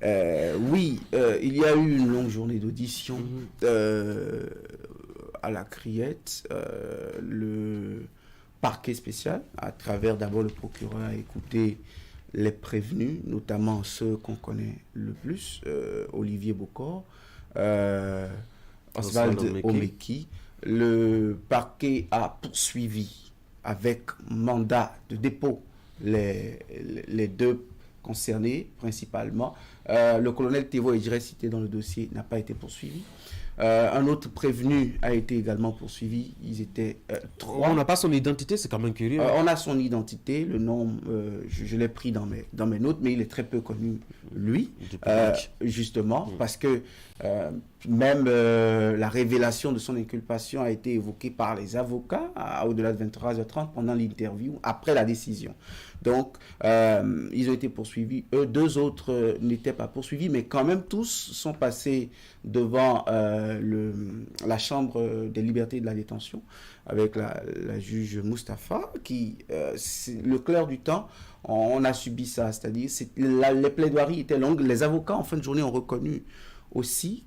Oui, il y a eu une longue journée d'audition à la Criette. Le parquet spécial, à travers d'abord le procureur, a écouté les prévenus, notamment ceux qu'on connaît le plus, Olivier Bokor, Oswald Omeki. Le parquet a poursuivi avec mandat de dépôt les deux concernés principalement. Le colonel Thévo Edjire cité dans le dossier n'a pas été poursuivi. Un autre prévenu a été également poursuivi. Ils étaient 3. On n'a pas son identité, c'est quand même curieux. On a son identité, le nom, je l'ai pris dans mes notes, mais il est très peu connu, lui, justement, parce que même la révélation de son inculpation a été évoquée par les avocats au-delà de 23h30 pendant l'interview, après la décision. Donc, ils ont été poursuivis. Eux, 2 autres n'étaient pas poursuivis, mais quand même tous sont passés devant la chambre des libertés et de la détention avec la juge Moustapha qui, le clair du temps, on a subi ça. C'est-à-dire, les plaidoiries étaient longues. Les avocats, en fin de journée, ont reconnu aussi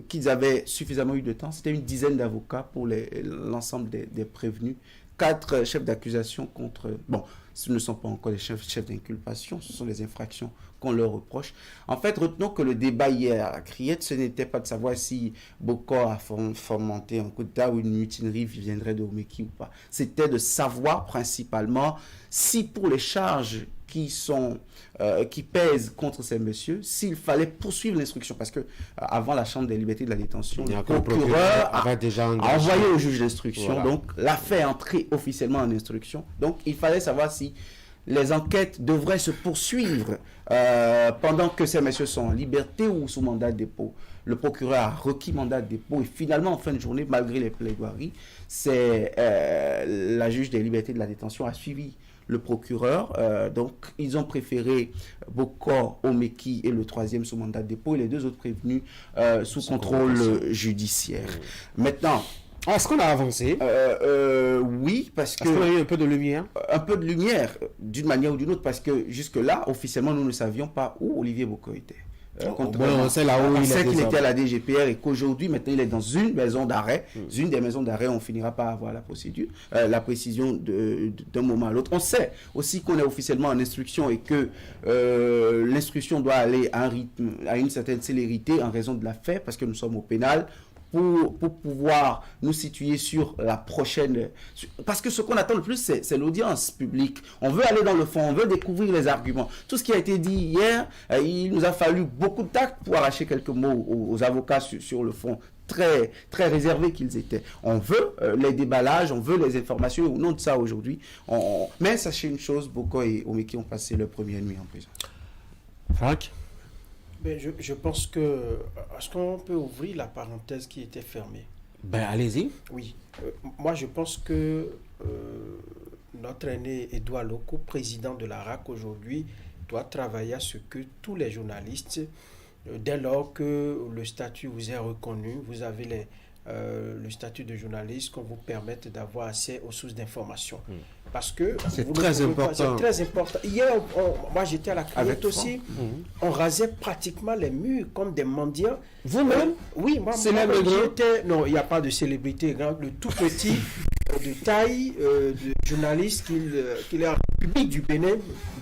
qu'ils avaient suffisamment eu de temps. C'était une dizaine d'avocats pour l'ensemble des prévenus. 4 chefs d'accusation contre... Bon, ce ne sont pas encore les chefs d'inculpation, ce sont les infractions qu'on leur reproche. En fait, retenons que le débat hier à Criette, ce n'était pas de savoir si Bokor a fomenté un coup d'État ou une mutinerie viendrait de Omeki ou pas. C'était de savoir principalement si pour les charges qui pèsent contre ces messieurs, s'il fallait poursuivre l'instruction. Parce que avant la chambre des libertés de la détention, le procureur a déjà envoyé au juge d'instruction. Voilà. Donc l'affaire est entrée officiellement en instruction. Donc il fallait savoir si les enquêtes devraient se poursuivre pendant que ces messieurs sont en liberté ou sous mandat de dépôt. Le procureur a requis mandat de dépôt et finalement, en fin de journée, malgré les plaidoiries, la juge des libertés de la détention a suivi le procureur. Donc, ils ont préféré Bokor, Omeki et le 3e sous mandat de dépôt et les 2 autres prévenus sous contrôle judiciaire. Maintenant, est-ce qu'on a avancé? Oui, parce que... Est-ce qu'on a eu un peu de lumière? Un peu de lumière, d'une manière ou d'une autre, parce que jusque-là, officiellement, nous ne savions pas où Olivier Bokor était. On sait là où il sait qu'il était à la DGPR et qu'aujourd'hui, maintenant, il est dans une maison d'arrêt. Une des maisons d'arrêt, on finira par avoir la procédure, la précision d'un moment à l'autre. On sait aussi qu'on est officiellement en instruction et que l'instruction doit aller à un rythme, à une certaine célérité en raison de l'affaire, parce que nous sommes au pénal. Pour pouvoir nous situer sur la prochaine... Parce que ce qu'on attend le plus, c'est l'audience publique. On veut aller dans le fond, on veut découvrir les arguments. Tout ce qui a été dit hier, il nous a fallu beaucoup de tact pour arracher quelques mots aux avocats sur le fond. Très, très réservés qu'ils étaient. On veut les déballages, on veut les informations, au nom de ça aujourd'hui. Mais sachez une chose, Bokor et Omeki ont passé leur première nuit en prison. Franck? Ben, je pense que... Est-ce qu'on peut ouvrir la parenthèse qui était fermée? Ben, allez-y. Oui. Moi, je pense que notre aîné Edouard Loko, président de la RAC aujourd'hui, doit travailler à ce que tous les journalistes, dès lors que le statut vous est reconnu, vous avez le statut de journaliste, qu'on vous permette d'avoir accès aux sources d'information. Parce que c'est très important. C'est très important. Hier, moi j'étais à la Criette aussi. On rasait pratiquement les murs comme des mendiants. Vous-même? Oui, moi j'étais. Non, il n'y a pas de célébrité grande. Le tout petit de taille de journaliste qu'il est en République du Bénin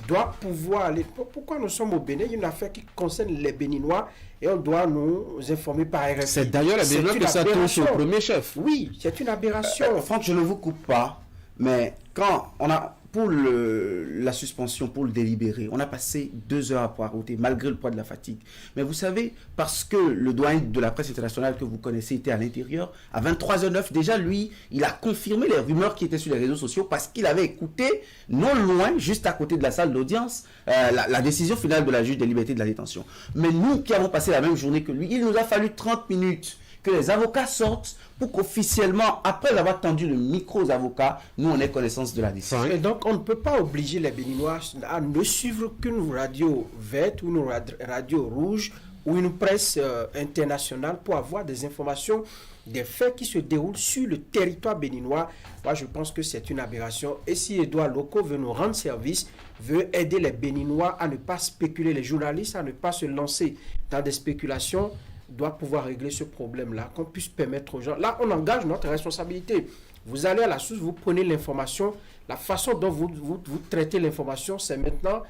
doit pouvoir aller. Pourquoi nous sommes au Bénin? Il y a une affaire qui concerne les Béninois et on doit nous informer par RFI. C'est d'ailleurs la Béninois que ça touche au premier chef. Oui, c'est une aberration. Franck, je ne vous coupe pas, mais quand on a, pour la suspension, pour le délibéré, on a passé 2 heures à poireauter, malgré le poids de la fatigue. Mais vous savez, parce que le doyen de la presse internationale que vous connaissez était à l'intérieur, à 23h09, déjà, lui, il a confirmé les rumeurs qui étaient sur les réseaux sociaux parce qu'il avait écouté, non loin, juste à côté de la salle d'audience, la décision finale de la juge des libertés de la détention. Mais nous qui avons passé la même journée que lui, il nous a fallu 30 minutes que les avocats sortent pour qu'officiellement, après avoir tendu le micro aux avocats, nous on ait connaissance de la décision. Et donc on ne peut pas obliger les Béninois à ne suivre qu'une radio verte ou une radio rouge ou une presse internationale pour avoir des informations, des faits qui se déroulent sur le territoire béninois. Moi je pense que c'est une aberration. Et si Edouard Loko veut nous rendre service, veut aider les Béninois à ne pas spéculer, les journalistes à ne pas se lancer dans des spéculations, doit pouvoir régler ce problème-là, qu'on puisse permettre aux gens. Là, on engage notre responsabilité. Vous allez à la source, vous prenez l'information, la façon dont vous traitez l'information, c'est maintenant,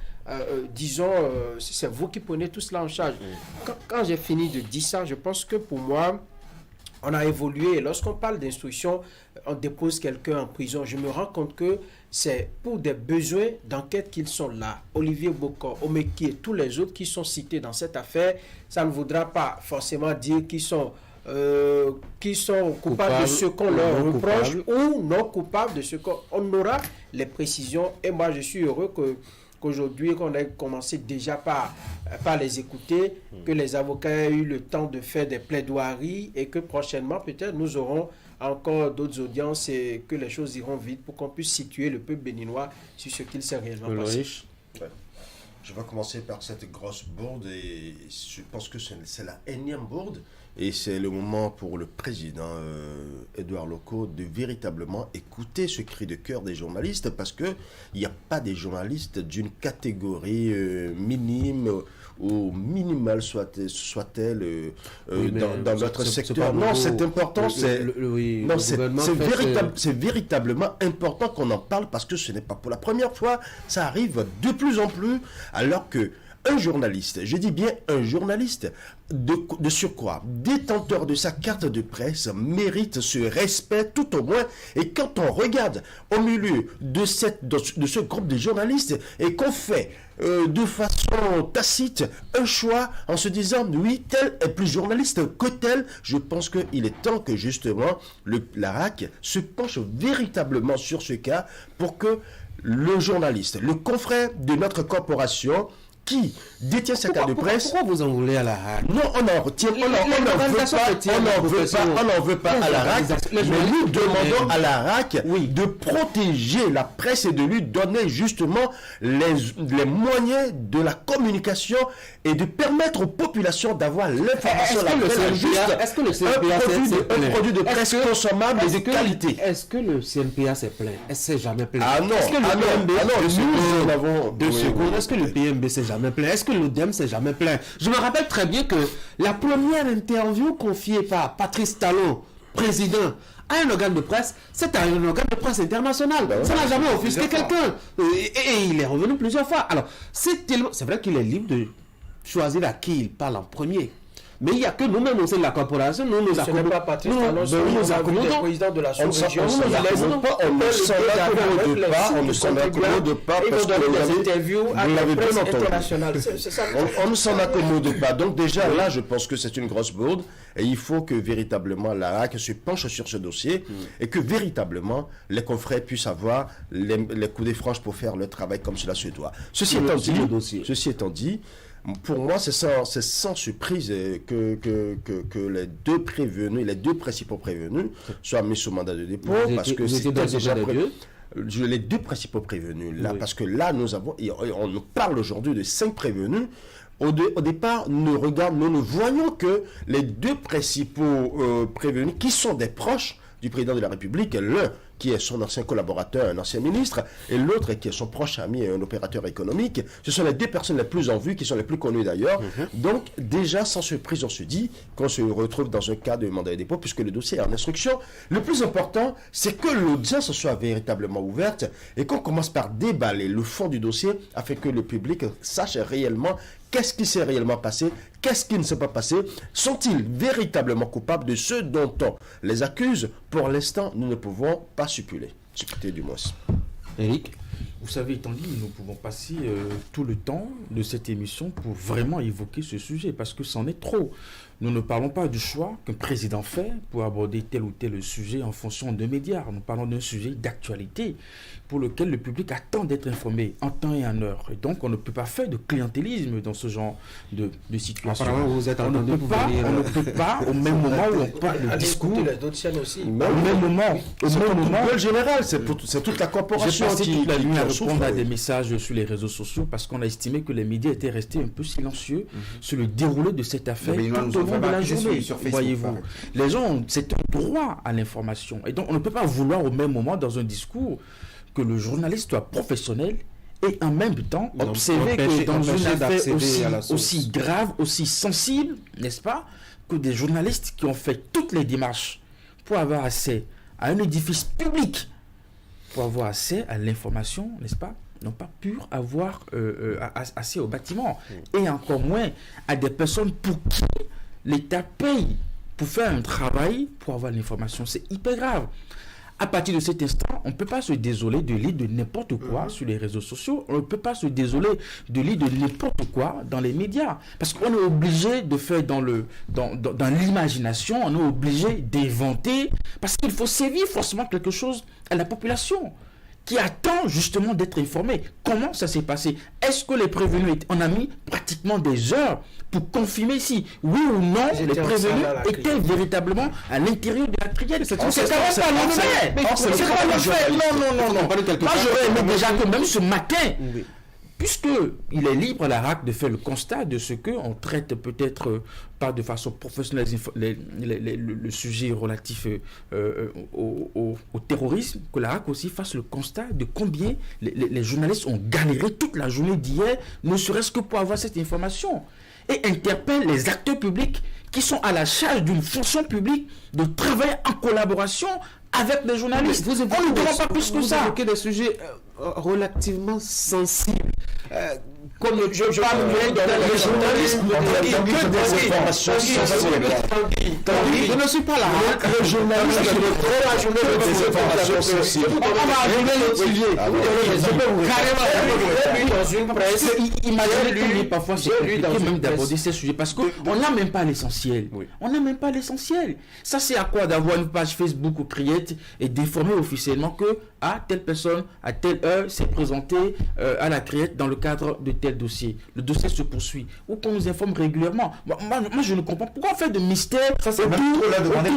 c'est vous qui prenez tout cela en charge. Quand j'ai fini de dire ça, je pense que pour moi, on a évolué. Et lorsqu'on parle d'instruction, on dépose quelqu'un en prison. Je me rends compte que c'est pour des besoins d'enquête qu'ils sont là. Olivier Bokor, Omeki et tous les autres qui sont cités dans cette affaire, ça ne voudra pas forcément dire qu'ils sont coupables de ce qu'on leur reproche ou non coupables de ce qu'on aura les précisions. Et moi, je suis heureux qu'aujourd'hui, qu'on ait commencé déjà par les écouter, que les avocats aient eu le temps de faire des plaidoiries et que prochainement, peut-être, nous aurons encore d'autres audiences et que les choses iront vite pour qu'on puisse situer le peuple béninois sur ce qu'il s'est réellement passé. Ouais. Je vais commencer par cette grosse bourde et je pense que c'est la énième bourde et c'est le moment pour le président Edouard Loko de véritablement écouter ce cri de cœur des journalistes parce qu'il n'y a pas des journalistes d'une catégorie minime ou minimale soit-elle dans notre secteur. Non, c'est important. C'est véritablement important qu'on en parle parce que ce n'est pas pour la première fois. Ça arrive de plus en plus alors que un journaliste, je dis bien un journaliste, de surcroît, détenteur de sa carte de presse, mérite ce respect tout au moins. Et quand on regarde au milieu de ce groupe de journalistes et qu'on fait de façon tacite un choix en se disant oui, tel est plus journaliste que tel, je pense qu'il est temps que justement la RAC se penche véritablement sur ce cas pour que le journaliste, le confrère de notre corporation, qui détient sa carte de presse. Pourquoi vous en voulez à la RAC? Non, on n'en veut pas à la RAC, mais nous demandons à la RAC de protéger la presse et de lui donner justement les moyens de la communication et de permettre aux populations d'avoir l'information Est-ce que le CNPA un produit de presse consommable et de qualité. Est-ce que le CNPA s'est plaint? Est-ce que c'est jamais plaint? Ah non, est-ce que le PMB, nous avons 2 secondes, est-ce que le PMB s'est jamais plaint? Est-ce que l'ODEM s'est jamais plaint? Je me rappelle très bien que la première interview confiée par Patrice Talon, président, à un organe de presse, c'est un organe de presse international. Ça n'a jamais offusqué quelqu'un. Et il est revenu plusieurs fois. Alors, c'est vrai qu'il est libre de choisir à qui il parle en premier. Mais il n'y a que nous-mêmes au sein de la corporation, nous nous accommodons. Nous accommodons. Président de la sous-région, on ne s'en accommode pas parce que des interviews à la presse internationale. On ne s'en accommode pas. Donc déjà là, je pense que c'est une grosse bourde et il faut que véritablement la RAC se penche sur ce dossier et que véritablement les confrères puissent avoir les coups de franche pour faire le travail comme cela se doit. Ceci étant dit, pour moi, c'est sans surprise que les deux prévenus, les deux principaux prévenus, soient mis sous mandat de dépôt parce que c'était déjà les deux principaux prévenus là, parce que là on nous parle aujourd'hui de 5 prévenus. Au départ, nous voyons que les deux principaux prévenus, qui sont des proches du président de la République, l'un qui est son ancien collaborateur, un ancien ministre, et l'autre qui est son proche ami et un opérateur économique. Ce sont les deux personnes les plus en vue, qui sont les plus connues d'ailleurs. Donc, déjà, sans surprise, on se dit qu'on se retrouve dans un cas de mandat de dépôt, puisque le dossier est en instruction. Le plus important, c'est que l'audience soit véritablement ouverte et qu'on commence par déballer le fond du dossier afin que le public sache réellement qu'est-ce qui s'est réellement passé, qu'est-ce qui ne s'est pas passé, sont-ils véritablement coupables de ce dont on les accuse? Pour l'instant, nous ne pouvons pas supputer du moins. Éric? Vous savez, étant dit, nous pouvons passer tout le temps de cette émission pour vraiment évoquer ce sujet, parce que c'en est trop. Nous ne parlons pas du choix qu'un président fait pour aborder tel ou tel sujet en fonction de médias. Nous parlons d'un sujet d'actualité pour lequel le public attend d'être informé en temps et en heure. Et donc, on ne peut pas faire de clientélisme dans ce genre de situation. Apparemment, vous êtes on ne peut pas, au même moment où on parle de discours, les autres chaînes aussi. au même moment, général, c'est toute la corporation j'ai passé toute la nuit à répondre à des messages sur les réseaux sociaux parce qu'on a estimé que les médias étaient restés un peu silencieux sur le déroulé de cette affaire tout au long de la journée. Voyez-vous, les gens, c'est un droit à l'information. Et donc, on ne peut pas vouloir au même moment, dans un discours, que le journaliste soit professionnel et en même temps observer que dans une affaire aussi grave, aussi sensible, n'est-ce pas, que des journalistes qui ont fait toutes les démarches pour avoir accès à un édifice public, pour avoir accès à l'information, n'est-ce pas, n'ont pas pu avoir accès au bâtiment. Et encore moins à des personnes pour qui l'État paye pour faire un travail, pour avoir l'information. C'est hyper grave. À partir de cet instant, on ne peut pas se désoler de lire de n'importe quoi sur les réseaux sociaux. On ne peut pas se désoler de lire de n'importe quoi dans les médias. Parce qu'on est obligé de faire dans l'imagination, on est obligé d'inventer, parce qu'il faut sévir forcément quelque chose à la population qui attend justement d'être informée. Comment ça s'est passé? Est-ce que les prévenus, on a mis pratiquement des heures pour confirmer si, oui ou non, les prévenus étaient véritablement à l'intérieur de la criette? C'est pas le fait. Non. Moi, j'aurais aimé déjà que même ce matin, puisqu'il est libre à la RAC de faire le constat de ce qu'on traite peut-être pas de façon professionnelle le sujet relatif au terrorisme, que la RAC aussi fasse le constat de combien les journalistes ont galéré toute la journée d'hier, ne serait-ce que pour avoir cette information. Et interpelle les acteurs publics qui sont à la charge d'une fonction publique de travailler en collaboration avec les journalistes. On ne demande pas plus que ça. Vous évoquez des sujets relativement sensibles. Comme je parle de journalistes, je ne suis pas là. Le journaliste des informations sensibles. On va arriver à l'autre sujet. Je peux vous carrément dans une presse. Imaginez parfois c'est compliqué même d'aborder ces sujets parce qu'on n'a même pas l'essentiel. On n'a même pas l'essentiel. Ça c'est à quoi d'avoir une page Facebook ou Criette et d'informer officiellement que telle personne à telle heure s'est présentée à la Criette dans le cadre de tel dossier. Le dossier se poursuit. Ou qu'on nous informe régulièrement. Moi, je ne comprends pas. Pourquoi on fait de mystère? Ça, c'est même trop la demander.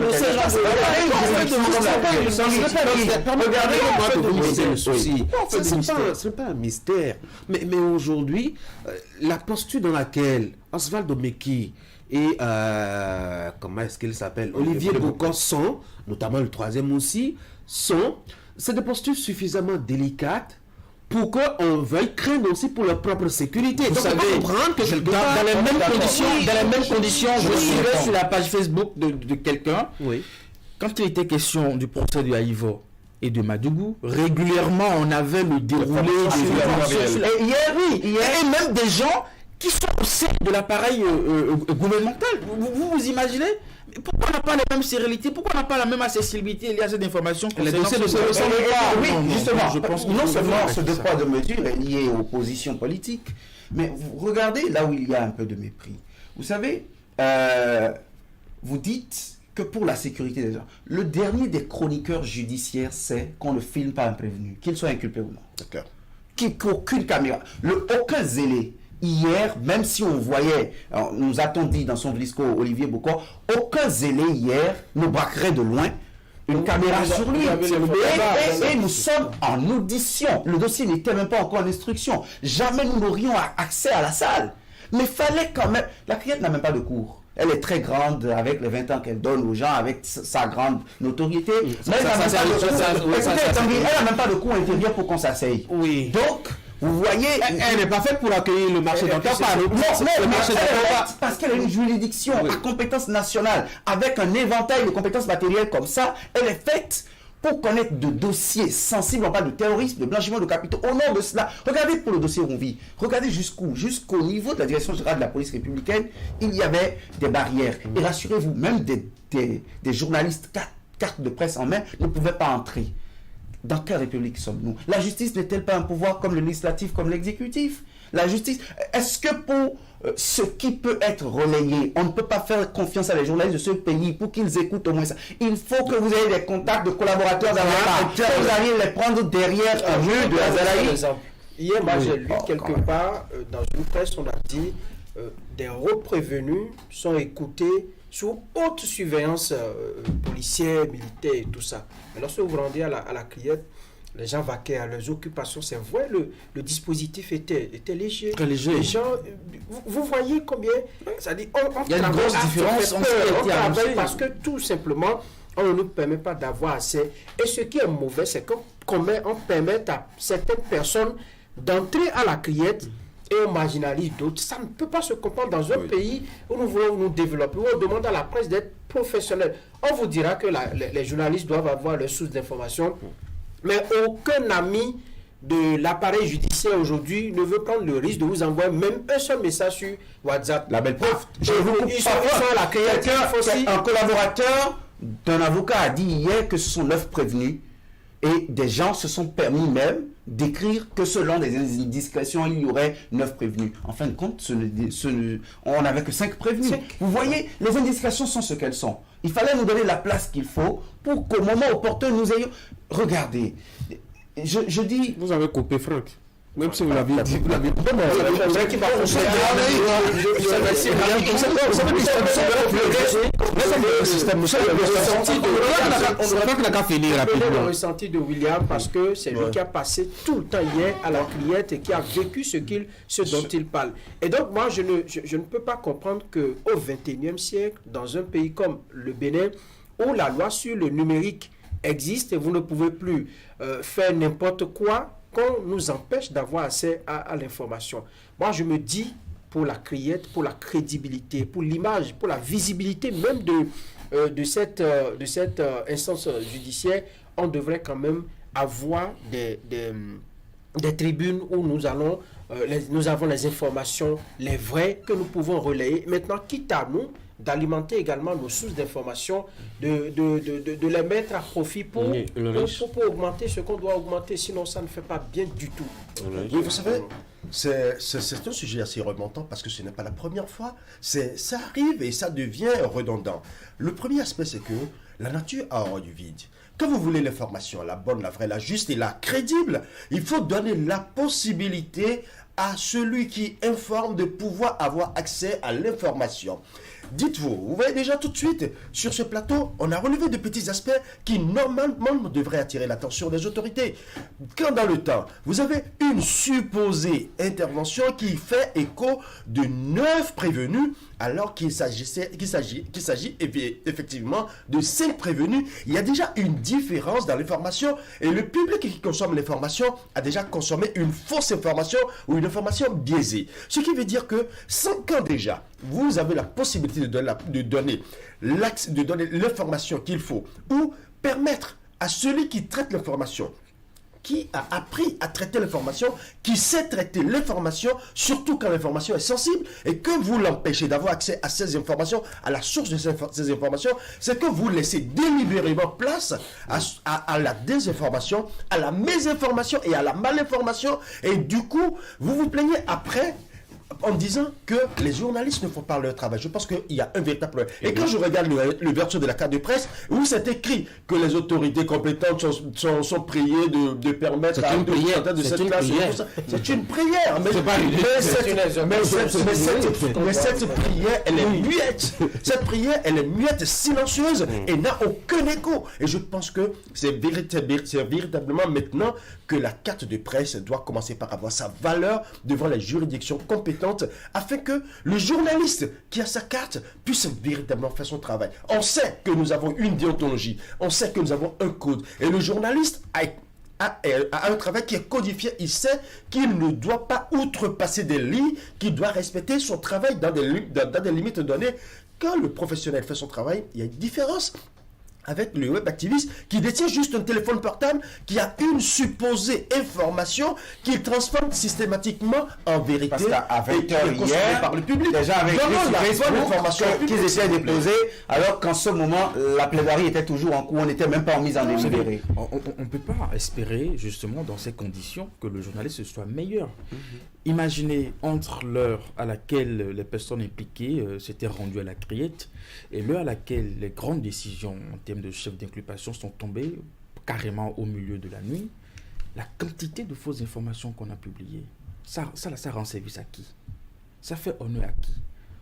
Ce n'est pas un mystère. Mais aujourd'hui, la posture dans laquelle Osvaldo Meki et comment est-ce qu'il s'appelle, Olivier Bokor sont, notamment le troisième aussi, c'est des postures suffisamment délicates pour qu'on veuille craindre aussi pour leur propre sécurité. Vous savez, comprendre que dans les mêmes conditions, je suivais sur la page Facebook de quelqu'un, quand il était question du procès de Haïvo et de Madougou, régulièrement on avait le déroulé des et même des gens qui sont au sein de l'appareil gouvernemental. Vous imaginez? Pourquoi on n'a pas la même sérénité? Pourquoi on n'a pas la même accessibilité liée à cette information? Les dossiers ne se ressemblent pas. Oui, justement, je pense que non seulement ce deux poids deux mesures est lié aux positions politiques, mais vous regardez là où il y a un peu de mépris. Vous savez, vous dites que pour la sécurité des gens, le dernier des chroniqueurs judiciaires, c'est qu'on ne filme pas un prévenu, qu'il soit inculpé ou non. D'accord. Qu'aucune caméra, aucun zélé. Hier, même si on voyait, nous a-t-on dit dans son blisco Olivier Bokor, aucun zélé hier ne braquerait de loin une caméra sur lui. Et nous sommes en audition. Le dossier n'était même pas encore en instruction. Jamais nous n'aurions accès à la salle. Mais fallait quand même... La Criette n'a même pas de cours. Elle est très grande avec les 20 ans qu'elle donne aux gens, avec sa grande notoriété. Mais elle n'a même pas de cours intérieur pour qu'on s'asseye. Oui. Donc... Vous voyez, elle n'est pas faite pour accueillir le marché d'Ottawa. Parce qu'elle a une juridiction à compétence nationale, avec un éventail de compétences matérielles comme ça, elle est faite pour connaître de dossiers sensibles, on parle de terrorisme, de blanchiment de capitaux. Au nom de cela, regardez pour le dossier Ronvi, regardez jusqu'au niveau de la direction générale de la police républicaine, il y avait des barrières. Et rassurez-vous, même des journalistes, carte de presse en main, ne pouvaient pas entrer. Dans quelle république sommes-nous? La justice n'est-elle pas un pouvoir comme le législatif, comme l'exécutif? La justice, est-ce que pour ce qui peut être relayé, on ne peut pas faire confiance à les journalistes de ce pays pour qu'ils écoutent au moins ça? Il faut que vous ayez des contacts de collaborateurs dans la que vous alliez les prendre derrière un mur de Azalaï. Hier, moi, j'ai lu quelque part, dans une presse, on a dit des reprévenus sont écoutés sous haute surveillance policière, militaire et tout ça. Mais lorsque vous vous rendez à la Criette, les gens vaquaient à leurs occupations. C'est vrai, le dispositif était léger. Très léger. Les gens, vous voyez combien... Ça dit, il y a une grosse différence on travaille parce que tout simplement, on ne nous permet pas d'avoir assez. Et ce qui est mauvais, c'est qu'on permet à certaines personnes d'entrer à la criette et on marginalise d'autres. Ça ne peut pas se comprendre dans un pays où nous voulons nous développer, où on demande à la presse d'être professionnelle. On vous dira que les journalistes doivent avoir leurs sources d'information, mais aucun ami de l'appareil judiciaire aujourd'hui ne veut prendre le risque de vous envoyer même un seul message sur WhatsApp. La belle preuve. Ils sont à la criette. Un collaborateur d'un avocat a dit hier que ce sont 9 prévenus et des gens se sont permis même d'écrire que selon des indiscrétions, il y aurait 9 prévenus. En fin de compte, on n'avait que 5 prévenus. Vous voyez, les indiscrétions sont ce qu'elles sont. Il fallait nous donner la place qu'il faut pour qu'au moment opportun, nous ayons... Regardez, je dis... Vous avez coupé Franck. Même si vous l'avez dit, vous l'avez dit. Le ressenti de William, parce que c'est lui qui a passé tout le temps hier à la criette et qui a vécu ce dont il parle. Et donc, moi, je ne peux pas comprendre qu'au XXIe siècle, dans un pays comme le Bénin, où la loi sur le numérique existe et vous ne pouvez plus faire n'importe quoi, qu'on nous empêche d'avoir accès à l'information. Moi, je me dis, pour la criette, pour la crédibilité, pour l'image, pour la visibilité même de cette instance judiciaire, on devrait quand même avoir des tribunes où nous avons les informations, les vraies, que nous pouvons relayer. Maintenant, quitte à nous d'alimenter également nos sources d'information, de les mettre à profit pour augmenter ce qu'on doit augmenter, sinon ça ne fait pas bien du tout. Oui, vous savez, c'est un sujet assez remontant parce que ce n'est pas la première fois. Ça arrive et ça devient redondant. Le premier aspect, c'est que la nature a horreur du vide. Quand vous voulez l'information, la bonne, la vraie, la juste et la crédible, il faut donner la possibilité à celui qui informe de pouvoir avoir accès à l'information. Dites-vous, vous voyez déjà tout de suite, sur ce plateau, on a relevé de petits aspects qui normalement devraient attirer l'attention des autorités. Quand dans le temps, vous avez une supposée intervention qui fait écho de 9 prévenus, alors qu'il s'agit effectivement de 5 prévenus, il y a déjà une différence dans l'information et le public qui consomme l'information a déjà consommé une fausse information ou une information biaisée. Ce qui veut dire que 5 ans déjà, vous avez la possibilité de donner l'information qu'il faut ou permettre à celui qui traite l'information, qui a appris à traiter l'information, qui sait traiter l'information, surtout quand l'information est sensible, et que vous l'empêchez d'avoir accès à ces informations, à la source de ces informations, c'est que vous laissez délibérément place à la désinformation, à la mésinformation et à la malinformation, et du coup, vous vous plaignez après en disant que les journalistes ne font pas leur travail. Je pense qu'il y a un véritable problème. Et quand je regarde le verso de la carte de presse, où c'est écrit que les autorités compétentes sont priées de permettre à de cette classe, c'est une prière. Mais cette prière, elle est muette. Cette prière, elle est muette, silencieuse et n'a aucun écho. Et je pense que c'est véritablement maintenant que la carte de presse doit commencer par avoir sa valeur devant les juridictions compétentes afin que le journaliste qui a sa carte puisse véritablement faire son travail. On sait que nous avons une déontologie, on sait que nous avons un code et le journaliste a un travail qui est codifié. Il sait qu'il ne doit pas outrepasser des lignes, qu'il doit respecter son travail dans des limites données. Quand le professionnel fait son travail, il y a une différence avec le web activiste qui détient juste un téléphone portable qui a une supposée information qu'il transforme systématiquement en vérité. Parce qu'à 20h hier, par le public. Déjà avec l'information qu'ils essaient de poser, alors qu'en ce moment, la plaidoirie était toujours en cours, on n'était même pas en mise en délibéré. On ne peut pas espérer, justement, dans ces conditions, que le journaliste soit meilleur. Imaginez entre l'heure à laquelle les personnes impliquées s'étaient rendues à la criette et l'heure à laquelle les grandes décisions en termes de chefs d'inculpation sont tombées carrément au milieu de la nuit, la quantité de fausses informations qu'on a publiées, ça rend service à qui? Ça fait honneur à qui?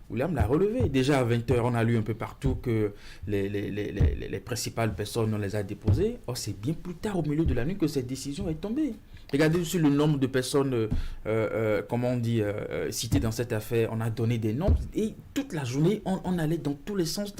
William l'a relevé. Déjà à 20h, on a lu un peu partout que les principales personnes, on les a déposées. Or, c'est bien plus tard, au milieu de la nuit, que cette décision est tombée. Regardez aussi le nombre de personnes, citées dans cette affaire. On a donné des noms et toute la journée, on allait dans tous les sens.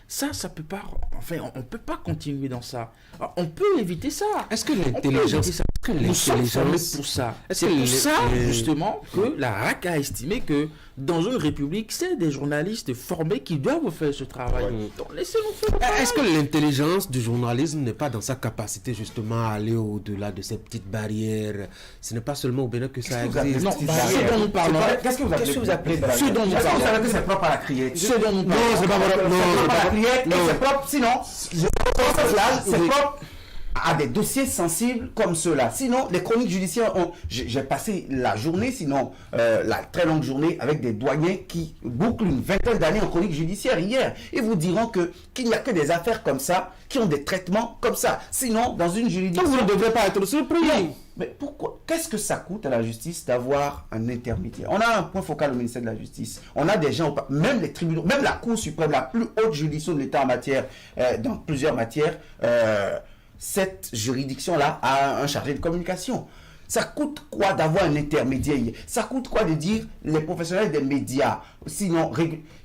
Ça peut pas... Enfin, on peut pas continuer dans ça. Alors, on peut éviter ça. Est-ce que l'intelligence Nous sommes formés pour ça. C'est pour ça, justement, Oui. que la RAC a estimé que dans une république, c'est des journalistes formés qui doivent faire ce travail. Donc, laissez-nous faire le travail. Est-ce que l'intelligence du journalisme n'est pas dans sa capacité justement à aller au-delà de ces petites barrières? Ce n'est pas seulement au Bénin que ça existe. Non, ce dont nous parlons, Qu'est-ce que vous appelez Ce dont nous Est-ce que vous parlons. savez que c'est propre à la criette? Ce dont nous Non, parlons. c'est pas vrai. C'est propre à la criette et non. c'est propre, sinon, c'est Oui. propre à des dossiers sensibles comme ceux-là. Sinon, les chroniques judiciaires j'ai passé la journée, sinon la très longue journée, avec des douaniers qui bouclent une vingtaine d'années en chronique judiciaire hier. Ils vous diront qu'il n'y a que des affaires comme ça, qui ont des traitements comme ça. Sinon, dans une juridiction... Donc vous ne devrez pas être surpris. Non. Mais pourquoi? Qu'est-ce que ça coûte à la justice d'avoir un intermédiaire? On a un point focal au ministère de la Justice. On a des gens, même les tribunaux, même la Cour suprême, la plus haute juridiction de l'État en matière, dans plusieurs matières, cette juridiction-là a un chargé de communication. Ça coûte quoi d'avoir un intermédiaire? Ça coûte quoi de dire les professionnels des médias? Sinon,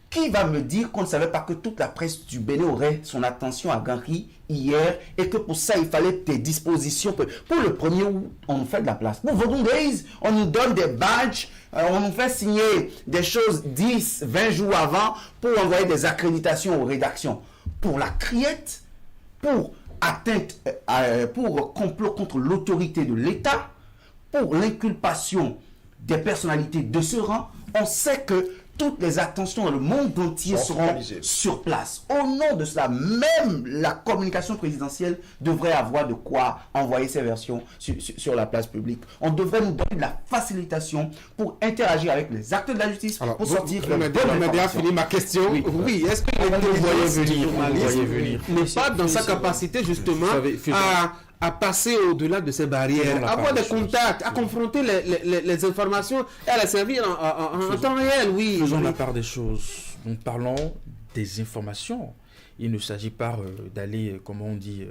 qui va me dire qu'on ne savait pas que toute la presse du Bénin aurait son attention à Gary hier et que pour ça, il fallait des dispositions. Pour le 1er août, on nous fait de la place. Pour Vodun Days, on nous donne des badges, on nous fait signer des choses 10, 20 jours avant pour envoyer des accréditations aux rédactions. Pour la criette, pour atteinte, pour complot contre l'autorité de l'État, pour l'inculpation des personnalités de ce rang, on sait que toutes les attentions dans le monde entier seront sur place. Au nom de cela, même la communication présidentielle devrait avoir de quoi envoyer ses versions sur la place publique. On devrait nous donner de la facilitation pour interagir avec les acteurs de la justice, Alors, pour sortir vous m'avez déjà fini ma question. Oui, est-ce que venir. n'est pas dans sa capacité justement à passer au-delà de ces barrières, à avoir des contacts, à confronter les informations et à les servir en temps réel, oui. Faisons la part des choses. Nous parlons des informations. Il ne s'agit pas d'aller, comme on dit,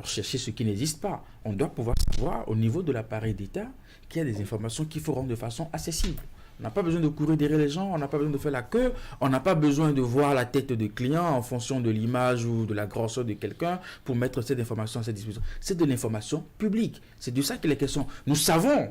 rechercher ce qui n'existe pas. On doit pouvoir savoir, au niveau de l'appareil d'État, qu'il y a des informations qu'il faut rendre de façon accessible. On n'a pas besoin de courir derrière les gens, on n'a pas besoin de faire la queue, on n'a pas besoin de voir la tête de client en fonction de l'image ou de la grosseur de quelqu'un pour mettre cette information à sa disposition. C'est de l'information publique. C'est de ça qu'il est question. Nous savons,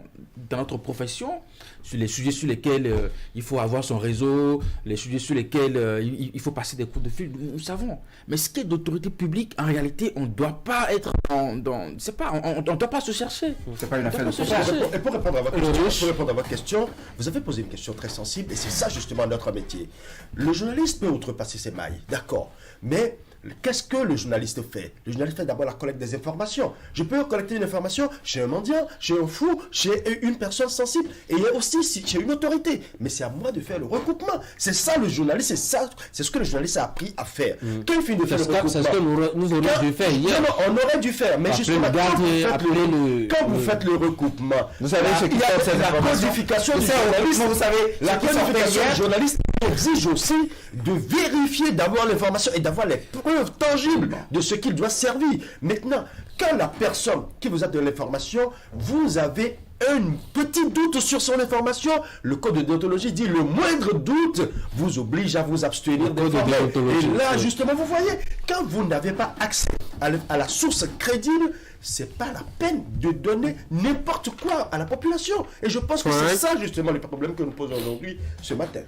dans notre profession, sur les sujets sur lesquels il faut avoir son réseau, les sujets sur lesquels il faut passer des coups de fil, nous savons. Mais ce qui est d'autorité publique, en réalité, on ne doit pas être on ne doit pas se chercher. C'est pas une affaire de Et pour répondre à votre question, vous avez posé une question très sensible et c'est ça justement notre métier. Le journaliste peut outrepasser ses mailles, d'accord, mais qu'est-ce que le journaliste fait? Le journaliste fait d'abord la collecte des informations. Je peux collecter une information chez un mendiant, chez un fou, chez une personne sensible et aussi chez une autorité. Mais c'est à moi de faire le recoupement. C'est ça le journaliste, c'est ce que le journaliste a appris à faire. Quand il finit de faire le recoupement, c'est ce que nous aurions dû faire hier. Non, on aurait dû faire, mais justement, quand vous faites le recoupement, vous savez ce qui il y a fait la codification du journaliste. Vous savez, La codification du journaliste exige aussi de vérifier, d'avoir l'information et d'avoir les preuves tangibles de ce qu'il doit servir. Maintenant, quand la personne qui vous a donné l'information, vous avez un petit doute sur son information, le code de déontologie dit le moindre doute vous oblige à vous abstenir d'informer. Et là, justement, vous voyez, quand vous n'avez pas accès à la source crédible, c'est pas la peine de donner n'importe quoi à la population. Et je pense que c'est ça justement le problème que nous posons aujourd'hui, ce matin.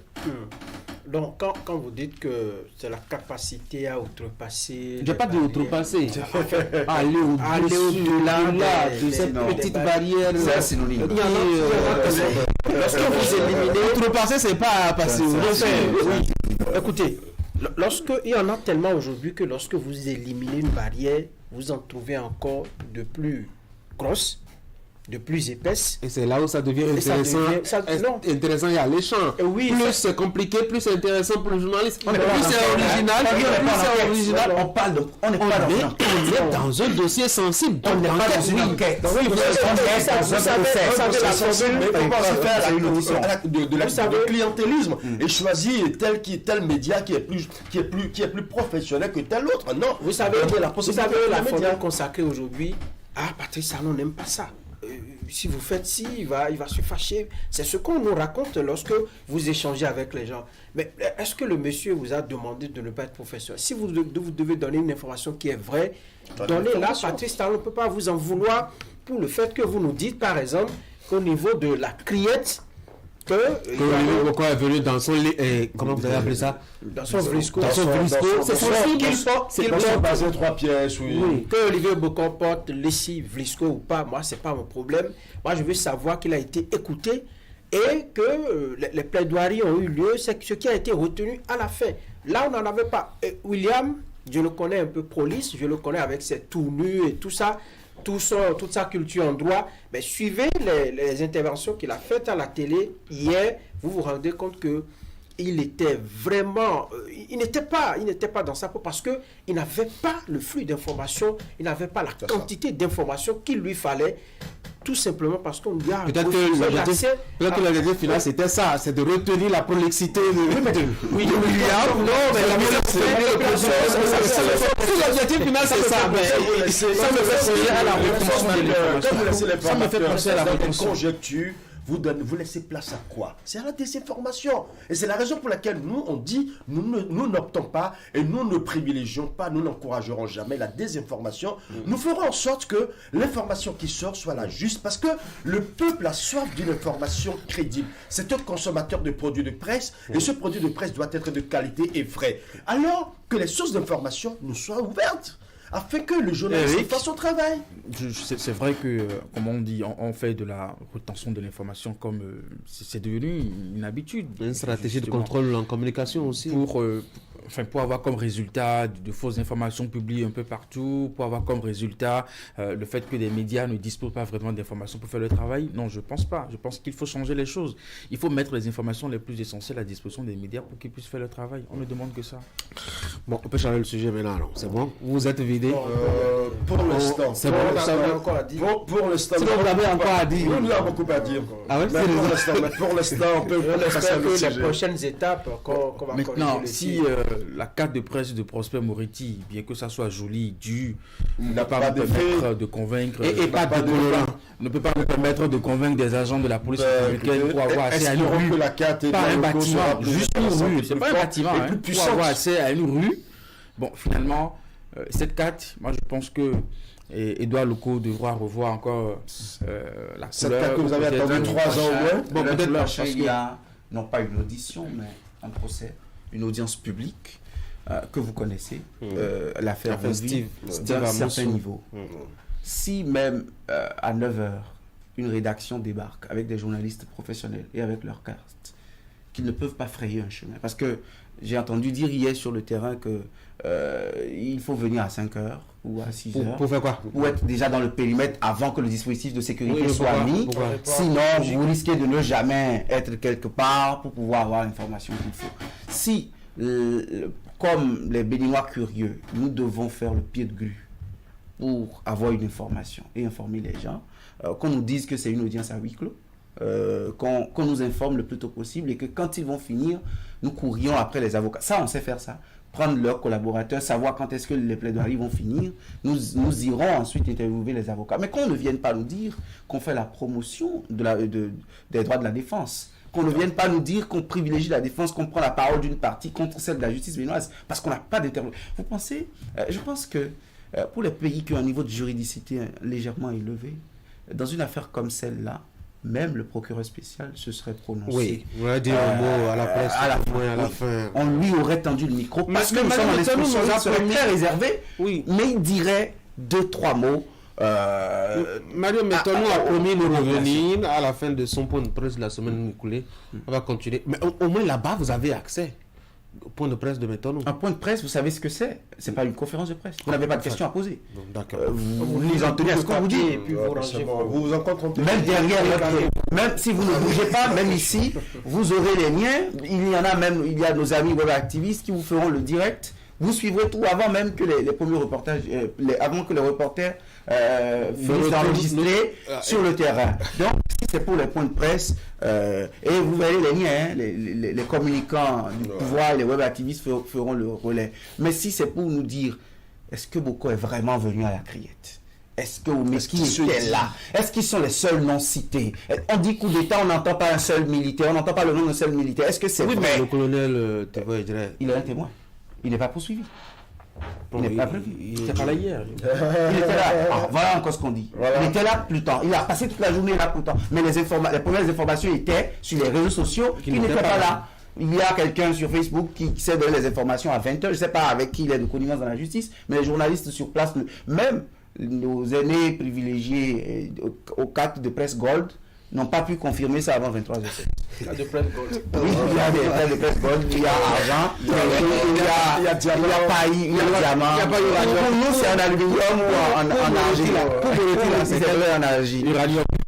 Donc, quand vous dites que c'est la capacité à outrepasser... Je n'ai pas dit outrepasser. Aller au-delà de cette petite barrière. C'est un synonyme. Lorsque vous éliminez... Outrepasser, c'est pas passer au Écoutez, il y en a tellement aujourd'hui que lorsque vous éliminez une barrière, vous en trouvez encore de plus grosses, de plus épaisse. Et c'est là où ça devient intéressant et alléchant. Oui, plus c'est compliqué, plus c'est intéressant pour le journaliste. Plus c'est original, on n'est pas dans un dossier sensible. On n'est pas dans une enquête. De clientélisme et choisir tel média qui est plus professionnel que tel autre. Non, vous savez la formule consacrée aujourd'hui. Ah, Patrice Talon n'aime pas ça. Si vous faites ci, il va se fâcher. C'est ce qu'on nous raconte lorsque vous échangez avec les gens. Mais est-ce que le monsieur vous a demandé de ne pas être professionnel? Si vous devez donner une information qui est vraie, donnez-la. Patrice Talon ne peut pas vous en vouloir pour le fait que vous nous dites, par exemple, qu'au niveau de la criette, que Olivier Boko est venu dans son comment vous avez appelé ça? Dans son vlisco. C'est censé qu'il porte basé 3 pièces, oui. Que Olivier Boko porte lessive, vlisco ou pas, moi, c'est pas mon problème. Moi, je veux savoir qu'il a été écouté et que les plaidoiries ont eu lieu, c'est ce qui a été retenu à la fin. Là, on n'en avait pas. Et William, je le connais un peu prolixe, je le connais avec ses tournures et tout ça, toute sa culture en droit. Mais suivez les interventions qu'il a faites à la télé hier, vous vous rendez compte que il était vraiment, il n'était pas dans sa peau parce que il n'avait pas le flux d'informations, il n'avait pas la quantité d'informations qu'il lui fallait, tout simplement parce qu'on lui a peut-être que l'objectif final c'était ça, c'est de retenir la prolixité de William. Non, mais l'objectif final c'est ça. Ça me fait penser à la réponse à la conjecture. Vous laissez place à quoi? C'est à la désinformation. Et c'est la raison pour laquelle nous, on dit, nous n'optons pas et nous ne privilégions pas, nous n'encouragerons jamais la désinformation. Nous ferons en sorte que l'information qui sort soit la juste parce que le peuple a soif d'une information crédible. C'est un consommateur de produits de presse et ce produit de presse doit être de qualité et vrai. Alors que les sources d'information nous soient ouvertes, afin que le journaliste fasse son travail. C'est vrai que, comme on dit, on fait de la retention de l'information comme c'est devenu une habitude. Une stratégie de contrôle en communication aussi. Pour avoir comme résultat de fausses informations publiées un peu partout, pour avoir comme résultat le fait que les médias ne disposent pas vraiment d'informations pour faire le travail. Non, je pense pas. Je pense qu'il faut changer les choses. Il faut mettre les informations les plus essentielles à disposition des médias pour qu'ils puissent faire le travail. On ne demande que ça. Bon, on peut changer le sujet maintenant. Alors. C'est bon? Vous êtes vidé? Pour l'instant. C'est bon. Encore à dire. Pour l'instant. C'est bon, vous avez encore à dire. Nous avons beaucoup à dire. Ah ouais, pour l'instant, on peut passer à que les prochaines étapes qu'on va maintenant, si la carte de presse de Prosper Moretti, bien que ça soit joli, dû, n'a pas nous permettre de convaincre et pas de colorant, ne peut pas nous permettre de convaincre des agents de la police républicaine pour avoir accès à une rue, pas un bâtiment, juste une rue, c'est pas un bâtiment, pour avoir accès à une rue. Bon, finalement, cette carte, moi je pense que Edouard Loko devra revoir encore la couleur. Cette carte que vous avez attendu 3 ans au moins. Bon, peut-être parce qu'il y a, non pas une audition, mais un procès, une audience publique que vous connaissez, l'affaire Steve d'un certain niveau. Si même à 9h, une rédaction débarque avec des journalistes professionnels et avec leurs cartes, qu'ils ne peuvent pas frayer un chemin. Parce que j'ai entendu dire hier sur le terrain que il faut venir à 5h ou à 6h. Pour faire quoi? Pour être déjà dans le périmètre avant que le dispositif de sécurité soit mis. Sinon, vous risquez de ne jamais être quelque part pour pouvoir avoir l'information qu'il faut. Si, comme les Béninois curieux, nous devons faire le pied de grue pour avoir une information et informer les gens, qu'on nous dise que c'est une audience à huis clos, qu'on nous informe le plus tôt possible et que quand ils vont finir, nous courions après les avocats. Ça, on sait faire ça. Prendre leurs collaborateurs, savoir quand est-ce que les plaidoiries vont finir. Nous irons ensuite interviewer les avocats. Mais qu'on ne vienne pas nous dire qu'on fait la promotion des droits de la défense. Qu'on ne vienne pas nous dire qu'on privilégie la défense, qu'on prend la parole d'une partie contre celle de la justice béninoise. Parce qu'on n'a pas d'intervention. Vous pensez, je pense que pour les pays qui ont un niveau de juridicité légèrement élevé, dans une affaire comme celle-là, même le procureur spécial se serait prononcé. Oui, on va dire un mot à la presse, à la fin. On lui aurait tendu le micro parce que nous sommes en expression, il serait très réservé, mais il dirait 2-3 mots. Mario Metonou a promis de revenir à la fin de son point de presse de la semaine écoulée. On va continuer. Mais au moins là-bas, vous avez accès au point de presse de Metonou. Un point de presse, vous savez ce que c'est? C'est pas une conférence de presse. Vous n'avez pas de questions à poser. D'accord. Vous les en tenez à ce qu'on vous dit. Et puis vous vous en comptez. Même derrière, même si vous ne bougez pas, même ici, vous aurez les liens. Il y a nos amis web activistes qui vous feront le direct. Vous suivrez tout avant même que les premiers reportages, avant que les reporters finissent d'enregistrer sur le terrain. Donc, si c'est pour les points de presse, et vous verrez les liens, les communicants du pouvoir et les web activistes feront le relais. Mais si c'est pour nous dire, est-ce que Boko est vraiment venu à la criette? Est-ce que Oumeki était là? Est-ce qu'ils sont les seuls non cités? On dit coup d'État, on n'entend pas un seul militaire, on n'entend pas le nom d'un seul militaire. Est-ce que c'est vrai? Le colonel Thévo, il est un témoin. Il n'est pas poursuivi. Il n'est pas prévu. Il n'était pas là hier. Il était là. Ah, voilà encore ce qu'on dit. Voilà. Il était là plus tard. Il a passé toute la journée là plus tard. Mais les premières informations étaient sur les réseaux sociaux. Il n'était pas là. Il y a quelqu'un sur Facebook qui sait donner les informations à 20h. Je ne sais pas avec qui il est de connivence dans la justice, mais les journalistes sur place, même nos aînés privilégiés au cadre de presse Gold, n'ont pas pu confirmer ça avant 23h. Cas de presse Gold. Oui, il y a des presse de presse Gold, il y a argent, il y a paille, il y a diamant. Pour nous, c'est en aluminium ou en argile. Pour vérifier, c'est vrai en argile. Uranium.